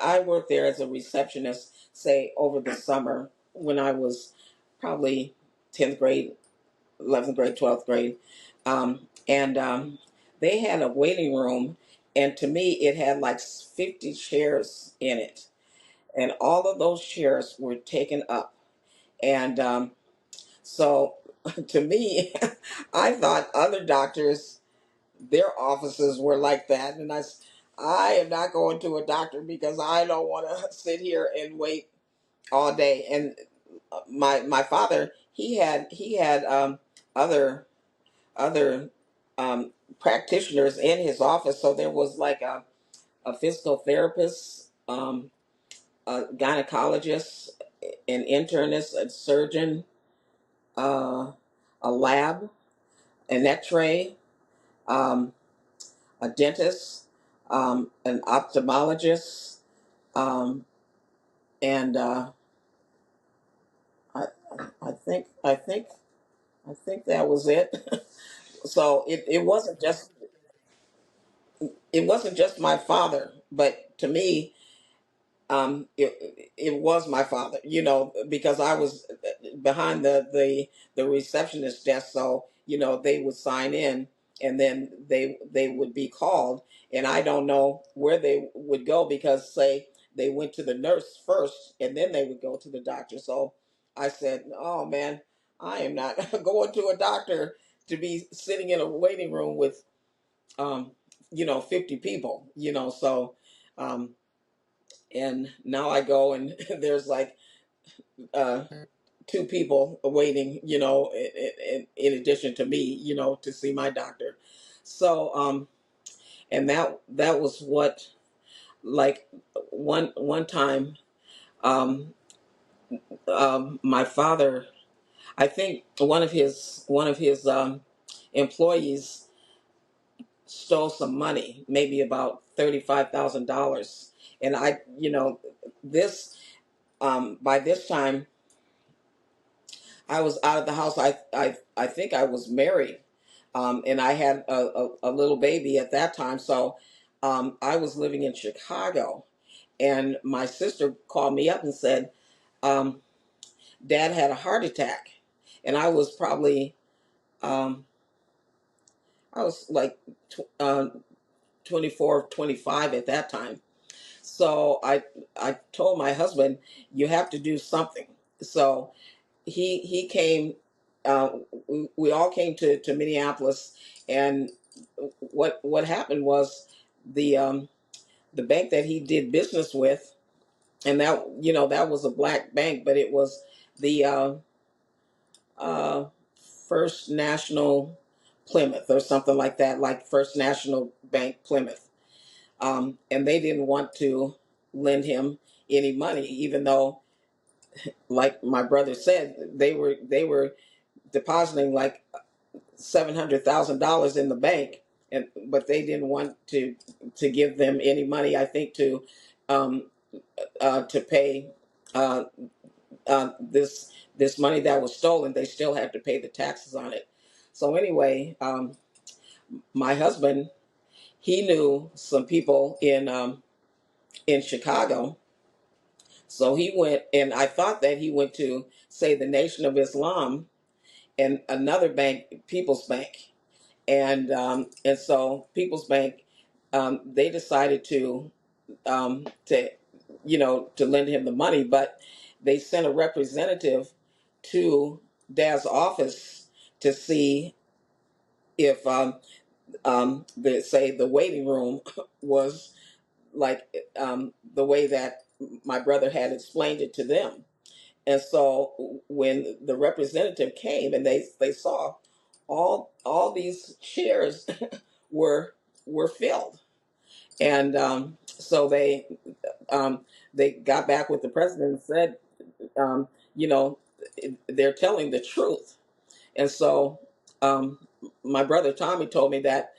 I worked there as a receptionist, say over the summer when I was probably 10th grade, 11th grade, 12th grade. And they had a waiting room, and to me, it had like 50 chairs in it. And all of those chairs were taken up. And so to me, I thought other doctors, their offices were like that. And I am not going to a doctor because I don't want to sit here and wait all day. And my father, he had other other practitioners in his office. So there was like a physical therapist, a gynecologist, an internist, a surgeon, uh, a lab, an X-ray, um, a dentist, an ophthalmologist, um, and I, I think that was it. So it wasn't just my father, but to me, it was my father, because I was behind the receptionist desk. So they would sign in, and then they would be called, and I don't know where they would go, because say they went to the nurse first and then they would go to the doctor. So I said, oh man, I am not going to a doctor to be sitting in a waiting room with um 50 people. So um and now I go and there's like uh, two people waiting, in addition to me, to see my doctor. So, and that was what, like, one time, um, my father, I think one of his employees stole some money, maybe about $35,000, and this by this time I was out of the house. I think I was married, and I had a little baby at that time. So I was living in Chicago, and my sister called me up and said, um, "Dad had a heart attack," and um, I was like 24, 25 at that time. So I told my husband, "You have to do something." So he came. We all came to Minneapolis, and what happened was the bank that he did business with, and that was a black bank, but it was the uh, First National Plymouth or something like that, like First National Bank Plymouth, and they didn't want to lend him any money, even though, like my brother said, they were depositing like $700,000 in the bank, and but they didn't want to give them any money. I think um, to pay uh, this money that was stolen. They still had to pay the taxes on it. So anyway, my husband, he knew some people in Chicago, so he went, and I thought that he went to, say, the Nation of Islam and another bank, People's Bank. And so People's Bank, they decided to lend him the money, but they sent a representative to Dad's office to see if the waiting room was like the way that my brother had explained it to them. And so when the representative came and they saw all these chairs were filled, and so they got back with the president and said, um, you know, they're telling the truth. And so um, my brother Tommy told me that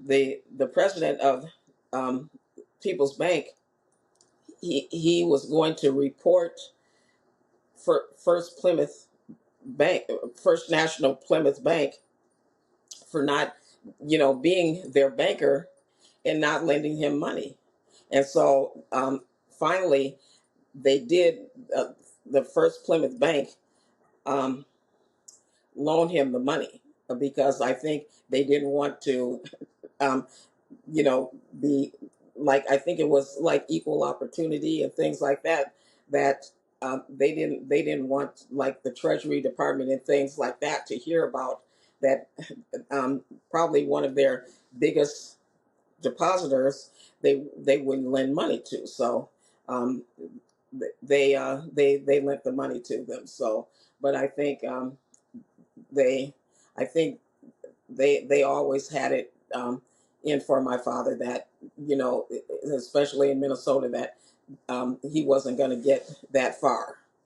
the president of um, People's Bank, he was going to report for First National Plymouth Bank, for not, being their banker and not lending him money. And so finally they did. The First Plymouth Bank um, loan him the money because I think they didn't want to, um, be like, I think it was like equal opportunity and things like that, that they didn't want like the Treasury Department and things like that to hear about that. Probably one of their biggest depositors, they wouldn't lend money to. So um, they lent the money to them. So, but they I think they always had it in for my father that, especially in Minnesota, that he wasn't going to get that far.